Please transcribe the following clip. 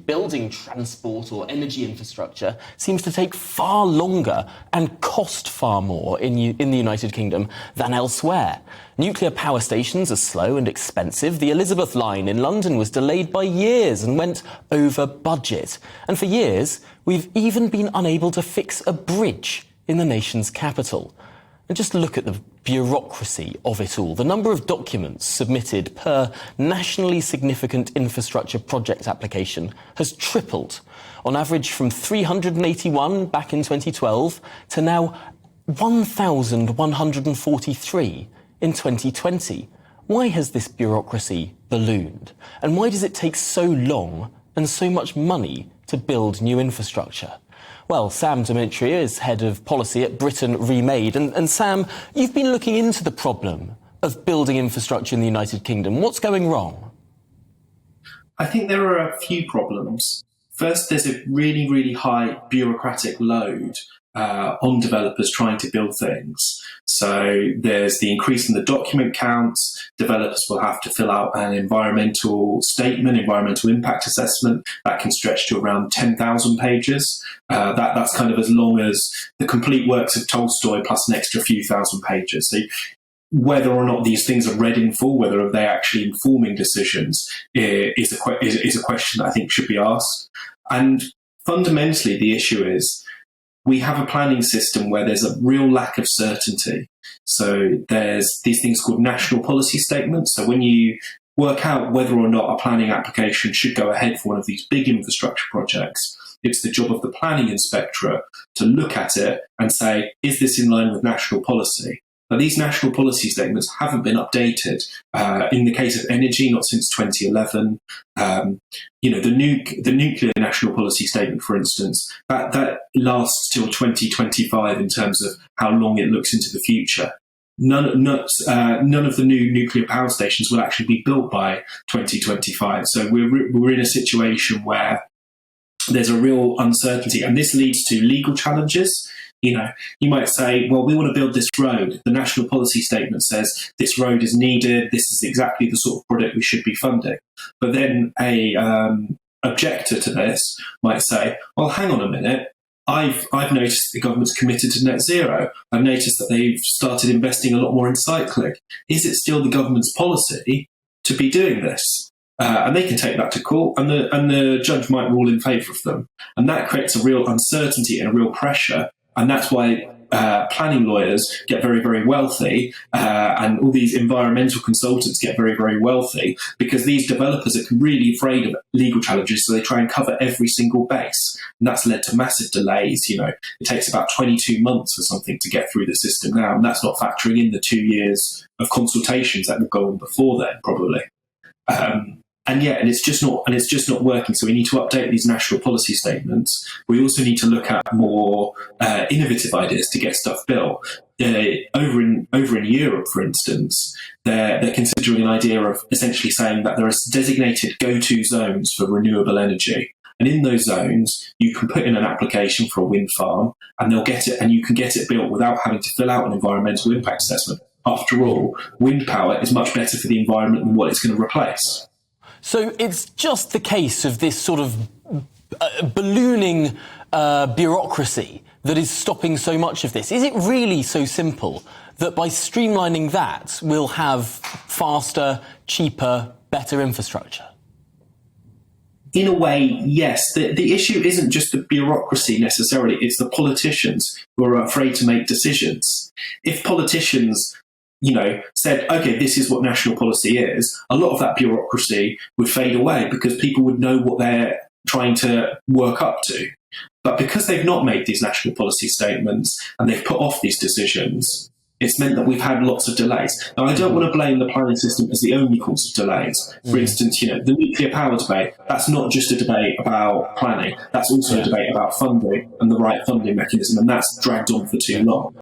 Building transport or energy infrastructure seems to take far longer and cost far more in the United Kingdom than elsewhere. Nuclear power stations are slow and expensive. The Elizabeth line in London was delayed by years and went over budget. And for years, we've even been unable to fix a bridge in the nation's capital. And just look at the bureaucracy of it all. The number of documents submitted per nationally significant infrastructure project application has tripled, on average from 381 back in 2012 to now 1,143 in 2020. Why has this bureaucracy ballooned? And why does it take so long and so much money to build new infrastructure? Well, Sam Dumitriu is head of policy at Britain Remade. And Sam, you've been looking into the problem of building infrastructure in the United Kingdom. What's going wrong? I think there are a few problems. First, there's a really, really high bureaucratic load on developers trying to build things. So there's the increase in the document counts. Developers will have to fill out an environmental statement, environmental impact assessment that can stretch to around 10,000 pages. That's kind of as long as the complete works of Tolstoy plus an extra few thousand pages. So whether or not these things are read in full, whether they're actually informing decisions, is a question that I think should be asked. And fundamentally, the issue is we have a planning system where there's a real lack of certainty. So there's these things called national policy statements. So when you work out whether or not a planning application should go ahead for one of these big infrastructure projects, it's the job of the planning inspectorate to look at it and say, is this in line with national policy? Now, these national policy statements haven't been updated. In the case of energy, not since 2011. The nuclear national policy statement, for instance, that lasts till 2025 in terms of how long it looks into the future. None of the new nuclear power stations will actually be built by 2025. So we're in a situation where there's a real uncertainty, and this leads to legal challenges. You might say, well, we want to build this road. The national policy statement says this road is needed. This is exactly the sort of project we should be funding. But then a objector to this might say, well, hang on a minute. I've noticed the government's committed to net zero. I've noticed that they've started investing a lot more in cycling. Is it still the government's policy to be doing this? And they can take that to court, and the judge might rule in favour of them. And that creates a real uncertainty and a real pressure. And that's why planning lawyers get very, very wealthy, and all these environmental consultants get very, very wealthy, because these developers are really afraid of legal challenges, so they try and cover every single base. And that's led to massive delays. It takes about 22 months for something to get through the system now, and that's not factoring in the 2 years of consultations that would go on before then, probably. And it's just not working. So we need to update these national policy statements. We also need to look at more innovative ideas to get stuff built. Over in Europe, for instance, they're considering an idea of essentially saying that there are designated go-to zones for renewable energy. And in those zones, you can put in an application for a wind farm, and they'll get it, and you can get it built without having to fill out an environmental impact assessment. After all, wind power is much better for the environment than what it's going to replace. So it's just the case of this sort of ballooning bureaucracy that is stopping so much of this. Is it really so simple that by streamlining that, we'll have faster, cheaper, better infrastructure? In a way, yes. The issue isn't just the bureaucracy necessarily, it's the politicians who are afraid to make decisions. If politicians said, okay, this is what national policy is, a lot of that bureaucracy would fade away because people would know what they're trying to work up to. But because they've not made these national policy statements and they've put off these decisions, it's meant that we've had lots of delays. Now, I don't want to blame the planning system as the only cause of delays. For instance, the nuclear power debate, that's not just a debate about planning, that's also a debate about funding and the right funding mechanism, and that's dragged on for too long.